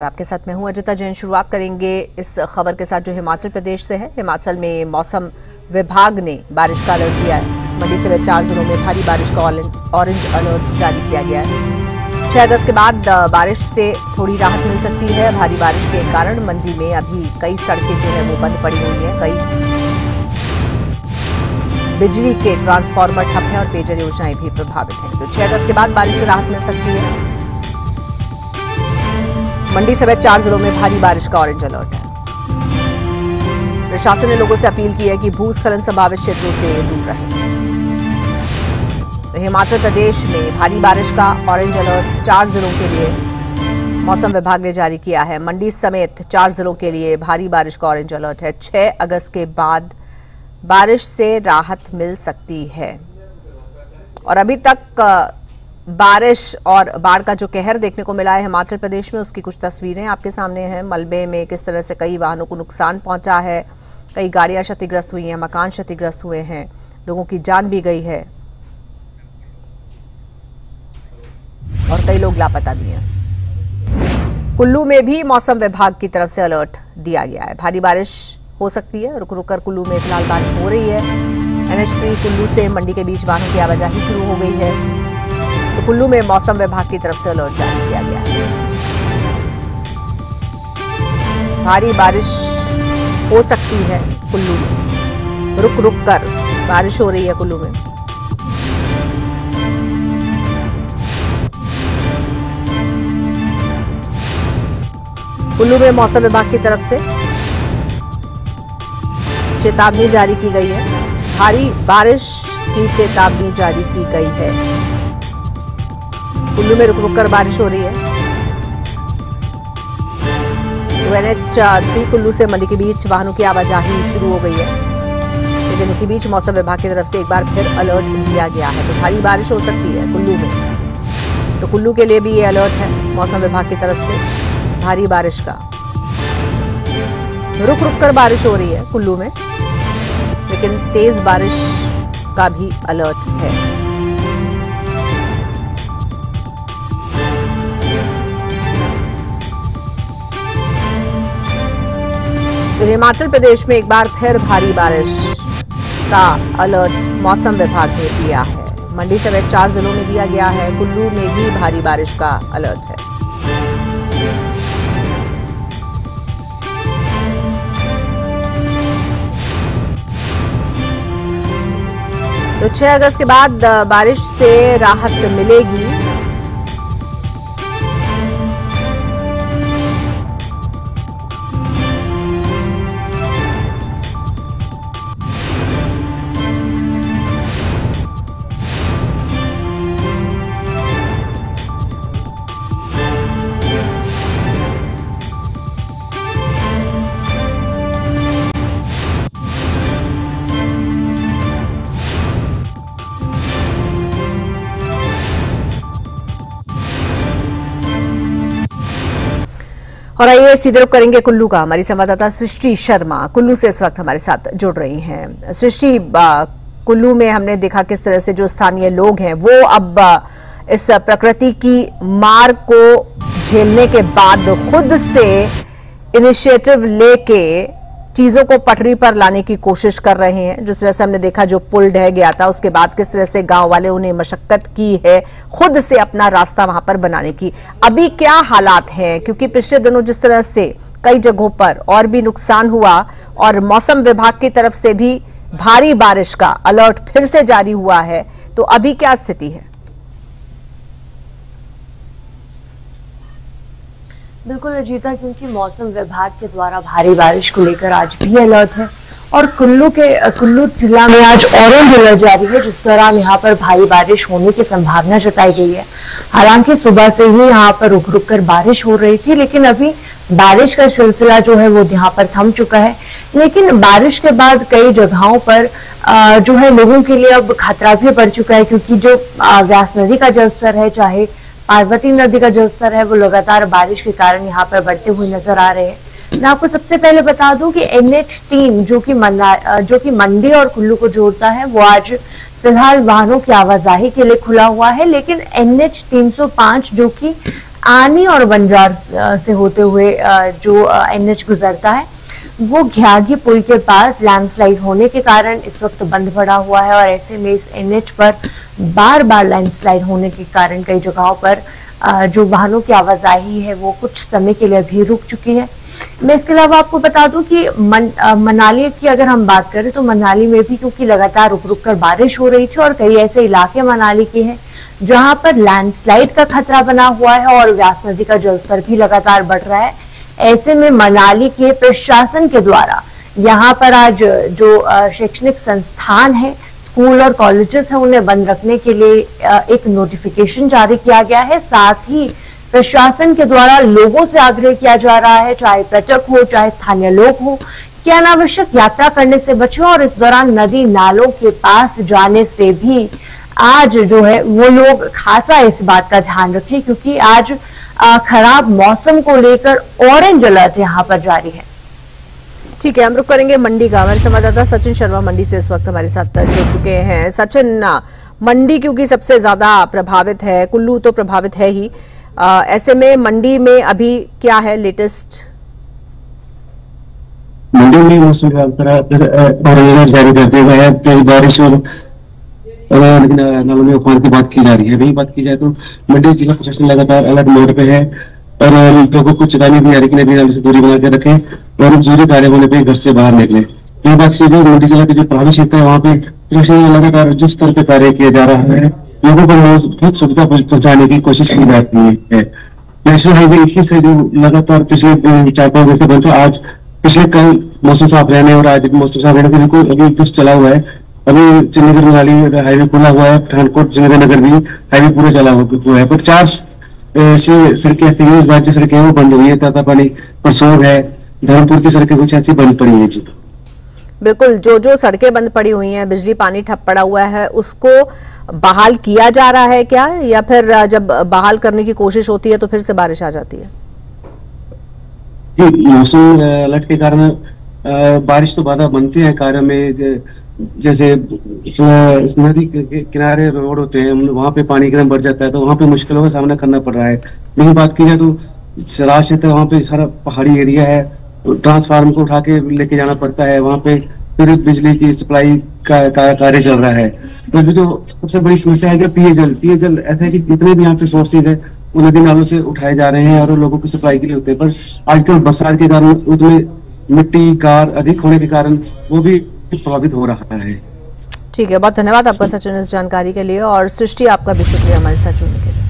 आपके साथ मैं हूं अजिता जैन। शुरुआत करेंगे इस खबर के साथ जो हिमाचल प्रदेश से है। हिमाचल में मौसम विभाग ने बारिश का अलर्ट दिया है। मंडी समेत 4 जिलों में भारी बारिश का ऑरेंज अलर्ट जारी किया गया है। 6 अगस्त के बाद बारिश से थोड़ी राहत मिल सकती है। भारी बारिश के कारण मंडी में अभी कई सड़कें जो है वो बंद पड़ी हुई हैं। कई बिजली के ट्रांसफार्मर ठप हैं और पेयजल योजनाएं भी प्रभावित हैं। तो 6 अगस्त के बाद बारिश से राहत मिल सकती है। मंडी समेत 4 जिलों में भारी बारिश का ऑरेंज अलर्ट है। प्रशासन ने लोगों से अपील की है कि भूस्खलन संभावित क्षेत्रों से दूर रहें। तो हिमाचल प्रदेश में भारी बारिश का ऑरेंज अलर्ट 4 जिलों के लिए मौसम विभाग ने जारी किया है। मंडी समेत 4 जिलों के लिए भारी बारिश का ऑरेंज अलर्ट है। 6 अगस्त के बाद बारिश से राहत मिल सकती है। और अभी तक बारिश और बाढ़ का जो कहर देखने को मिला है हिमाचल प्रदेश में, उसकी कुछ तस्वीरें आपके सामने हैं। मलबे में किस तरह से कई वाहनों को नुकसान पहुंचा है, कई गाड़ियां क्षतिग्रस्त हुई हैं, मकान क्षतिग्रस्त हुए हैं, लोगों की जान भी गई है और कई लोग लापता भी हैं। कुल्लू में भी मौसम विभाग की तरफ से अलर्ट दिया गया है। भारी बारिश हो सकती है। रुक रुक कर कुल्लू में फिलहाल बारिश हो रही है। NH3 कुल्लू से मंडी के बीच वाहनों की आवाजाही शुरू हो गई है। तो कुल्लू में मौसम विभाग की तरफ से अलर्ट जारी किया गया है। भारी बारिश हो सकती है कुल्लू में। रुक रुक कर बारिश हो रही है कुल्लू में। कुल्लू में मौसम विभाग की तरफ से चेतावनी जारी की गई है। भारी बारिश की चेतावनी जारी की गई है। कुल्लू में रुक रुक कर बारिश हो रही है। NH3 कुल्लू से मंडी के बीच वाहनों की आवाजाही शुरू हो गई है। लेकिन इसी बीच मौसम विभाग की तरफ से एक बार फिर अलर्ट दिया गया है। तो भारी बारिश हो सकती है कुल्लू में। तो कुल्लू के लिए भी ये अलर्ट है मौसम विभाग की तरफ से भारी बारिश का। रुक रुक कर बारिश हो रही है कुल्लू में, लेकिन तेज बारिश का भी अलर्ट है। तो हिमाचल प्रदेश में एक बार फिर भारी बारिश का अलर्ट मौसम विभाग ने दिया है। मंडी समेत 4 जिलों में दिया गया है। कुल्लू में भी भारी बारिश का अलर्ट है। तो 6 अगस्त के बाद बारिश से राहत मिलेगी। और आइए सीधे रुख करेंगे कुल्लू का। हमारी संवाददाता सृष्टि शर्मा कुल्लू से इस वक्त हमारे साथ जुड़ रही हैं। सृष्टि, कुल्लू में हमने देखा किस तरह से जो स्थानीय लोग हैं वो अब इस प्रकृति की मार को झेलने के बाद खुद से इनिशिएटिव लेके चीजों को पटरी पर लाने की कोशिश कर रहे हैं। जिस तरह से हमने देखा जो पुल ढह गया था उसके बाद किस तरह से गांव वाले उन्हें मशक्कत की है खुद से अपना रास्ता वहां पर बनाने की। अभी क्या हालात हैं, क्योंकि पिछले दिनों जिस तरह से कई जगहों पर और भी नुकसान हुआ और मौसम विभाग की तरफ से भी भारी बारिश का अलर्ट फिर से जारी हुआ है, तो अभी क्या स्थिति है? बिल्कुल अजीता, क्योंकि मौसम विभाग के द्वारा भारी बारिश को लेकर आज भी अलर्ट है और कुल्लू जिला में आज ऑरेंज अलर्ट जारी है, जिस दौरान यहाँ पर भारी बारिश होने की संभावना जताई गई है। हालांकि सुबह से ही यहाँ पर रुक रुक कर बारिश हो रही थी, लेकिन अभी बारिश का सिलसिला जो है वो यहाँ पर थम चुका है। लेकिन बारिश के बाद कई जगहों पर जो है लोगों के लिए अब खतरा भी बढ़ चुका है, क्योंकि जो व्यास नदी का जलस्तर है, चाहे पार्वती नदी का जलस्तर है, वो लगातार बारिश के कारण यहाँ पर बढ़ते हुए नजर आ रहे हैं। मैं आपको सबसे पहले बता दूं कि NH3 जो कि मंडी और कुल्लू को जोड़ता है, वो आज फिलहाल वाहनों की आवाजाही के लिए खुला हुआ है, लेकिन NH 305 जो कि आनी और बंजार से होते हुए जो एनएच गुजरता है वो घियागी पुल के पास लैंडस्लाइड होने के कारण इस वक्त बंद पड़ा हुआ है और ऐसे में इस एनएच पर बार बार लैंडस्लाइड होने के कारण कई जगहों पर जो वाहनों की आवाजाही है वो कुछ समय के लिए भी रुक चुकी है। मैं इसके अलावा आपको बता दूं कि मनाली की अगर हम बात करें तो मनाली में भी क्योंकि लगातार रुक रुक कर बारिश हो रही थी और कई ऐसे इलाके मनाली के हैं जहां पर लैंडस्लाइड का खतरा बना हुआ है और व्यास नदी का जलस्तर भी लगातार बढ़ रहा है। ऐसे में मनाली के प्रशासन के द्वारा यहाँ पर आज जो शैक्षणिक संस्थान है, स्कूल और कॉलेजेस है, उन्हें बंद रखने के लिए एक नोटिफिकेशन जारी किया गया है। साथ ही प्रशासन के द्वारा लोगों से आग्रह किया जा रहा है, चाहे पर्यटक हो चाहे स्थानीय लोग हो, कि अनावश्यक यात्रा करने से बचें और इस दौरान नदी नालों के पास जाने से भी आज जो है वो लोग खासा इस बात का ध्यान रखें क्योंकि आज खराब मौसम को लेकर ऑरेंज अलर्ट यहाँ पर जारी है। ठीक है, हम रुक करेंगे मंडी का। हमारे संवाददाता सचिन शर्मा मंडी से इस वक्त हमारे साथ जुड़ चुके हैं। सचिन, मंडी क्योंकि सबसे ज्यादा प्रभावित है, कुल्लू तो प्रभावित है ही, ऐसे में मंडी में अभी क्या है लेटेस्ट? मंडी में मौसम ऑरेंज जारी कर दिया गया है। तेज बारिश और नालों में उफान की बात की जा रही है। वही बात की जाए तो मंडी जिला प्रशासन लगातार अलर्ट मोड पे है और लोगों को चेतावनी दी जा रही है कि नदी नालों से दूरी बना के रखें और जरूरी कार्य होने पे घर से बाहर निकले। ये बात की गई मंडी जिला के जो प्रभावित क्षेत्र है वहाँ पे प्रशासन लगातार जिस स्तर पे कार्य किया जा रहा है, लोगों को बहुत सुविधा पहुंचाने की कोशिश की जाती है। नेशनल हाईवे 21 है जो लगातार पिछले 4-5 दिन से बंद था। आज पिछले कल मौसम साफ रहने और आज मौसम साफ रहने से बिल्कुल अभी कुछ चला हुआ है। अभी चंडीगढ़ मनाली हाईवे खुला हुआ है, पठानकोट जंगीरनगर भी हाईवे पूरा चला हुआ है, पर 4 सड़कें ऐसी राज्य सड़कें वो बंद हुई है। तातापानी परसोग है, धर्मपुर की सड़कें कुछ ऐसी बंद पड़ी है। जी बिल्कुल, जो सड़कें बंद पड़ी हुई हैं, बिजली पानी ठप पड़ा हुआ है, उसको बहाल किया जा रहा है क्या, या फिर जब बहाल करने की कोशिश होती है तो फिर से बारिश आ जाती है? जी, मौसम अलर्ट के कारण बारिश तो बाधा बनती है कार्य में। जैसे नदी के किनारे रोड होते हैं वहां पे पानी एकदम बढ़ जाता है तो वहां पे मुश्किलों का सामना करना पड़ रहा है। नहीं बात की जाए तो सराज क्षेत्र वहाँ पे सारा पहाड़ी एरिया है, ट्रांसफार्मर को उठा के लेके जाना पड़ता है, वहाँ पे फिर बिजली की सप्लाई का कार्य चल रहा है। तो अभी तो सबसे बड़ी समस्या है कि पेयजल ऐसा है कि जितने भी यहाँ पे सोर्सेज है वो नदी नालों से उठाए जा रहे हैं और लोगों की सप्लाई के लिए होते हैं, पर आजकल बरसात के कारण उसमें मिट्टी कार अधिक होने के कारण वो भी प्रभावित हो रहा है। ठीक है, बहुत धन्यवाद आपका सचिन इस जानकारी के लिए, और सृष्टि आपका भी शुक्रिया हमारे साथ जुड़ने के लिए।